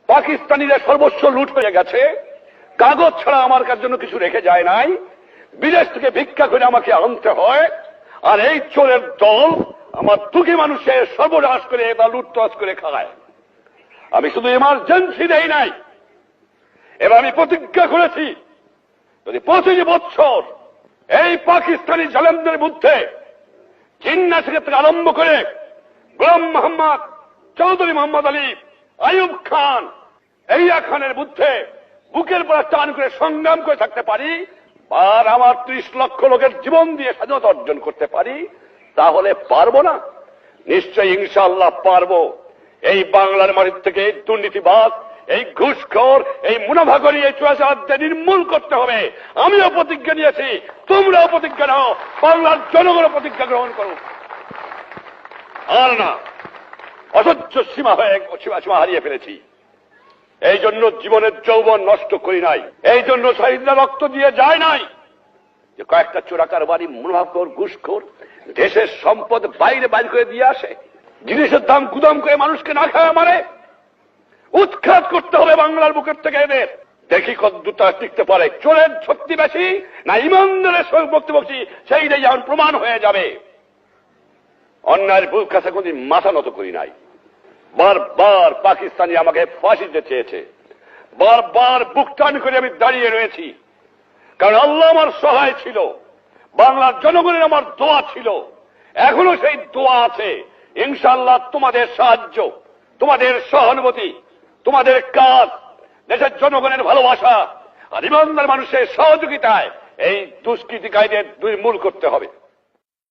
পাকিস্তানিরা সর্বস্ব লুট হয়ে গেছে, কাগজ ছাড়া আমার কাছে জন্য কিছু রেখে যায় নাই, বিদেশ থেকে ভিক্ষা করে আমাকে আনতে হয়, আর এই চোরের দল আমার দুঃখী মানুষের সর্বনাশ করে বা লুটতরাজ করে খায়। আমি শুধু এমার্জেন্সি দেই নাই, এবার আমি প্রতিজ্ঞা করেছি যদি 25 বছর এই পাকিস্তানি জালেমদের মধ্যে জিন্না থেকে আরম্ভ করে গোলাম মোহাম্মদ, চৌধুরী মোহাম্মদ আলী, আইয়ুব খান, এরিয়া খানের মধ্যে বুকের পর টান করে সংগ্রাম করে থাকতে পারি, আর আমার 30 লক্ষ লোকের জীবন দিয়ে স্বাধীনতা অর্জন করতে পারি, তাহলে পারবো না? নিশ্চয়ই ইনশাআল্লাহ পারবো। এই বাংলার মাটির থেকে এই দুর্নীতিবাদ, এই ঘুষখোর, এই মুনাফাখোরি, এই চোরাচালানকে নির্মূল করতে হবে। আমিও প্রতিজ্ঞা নিয়েছি, তোমরাও প্রতিজ্ঞা নাও, বাংলার জনগণও প্রতিজ্ঞা গ্রহণ করো। আর না, অসহ্য সীমা হারিয়ে ফেলেছি। এই জন্য জীবনের যৌবন নষ্ট করি নাই, এই জন্য শহীদরা রক্ত দিয়ে যায় নাই যে কয়েকটা চোরাকারবারি, মুনাফাখোর, ঘুষখোর দেশের সম্পদ বাইরে বাইর করে দিয়ে আসে, জিনিসের দাম গুদাম করে মানুষকে না খাওয়া মারে। উৎখাত করতে হবে বাংলার বুকের থেকে এদের। দেখি কতদূর তারা টিকতে পারে। চোরের শক্তি বেশি না ইমানদারের বক্তব্য, সেইটাই যেমন প্রমাণ হয়ে যাবে। অন্যায়ের বুক কাছে কোনদিন মাথা নত করি নাই। বারবার পাকিস্তানি আমাকে ফাঁসি দিতে চেয়েছে, বারবার বুক টান করে আমি দাঁড়িয়ে রয়েছি, কারণ আল্লাহ আমার সহায় ছিল, বাংলার জনগণের আমার দোয়া ছিল, এখনো সেই দোয়া আছে। ইনশাআল্লাহ তোমাদের সাহায্য, তোমাদের সহানুভূতি, তোমাদের কাজ, দেশের জনগণের ভালোবাসা আর ইমানদার মানুষের সহযোগিতায় এই দুষ্কৃতিকারীদের নির্মূল করতে হবে।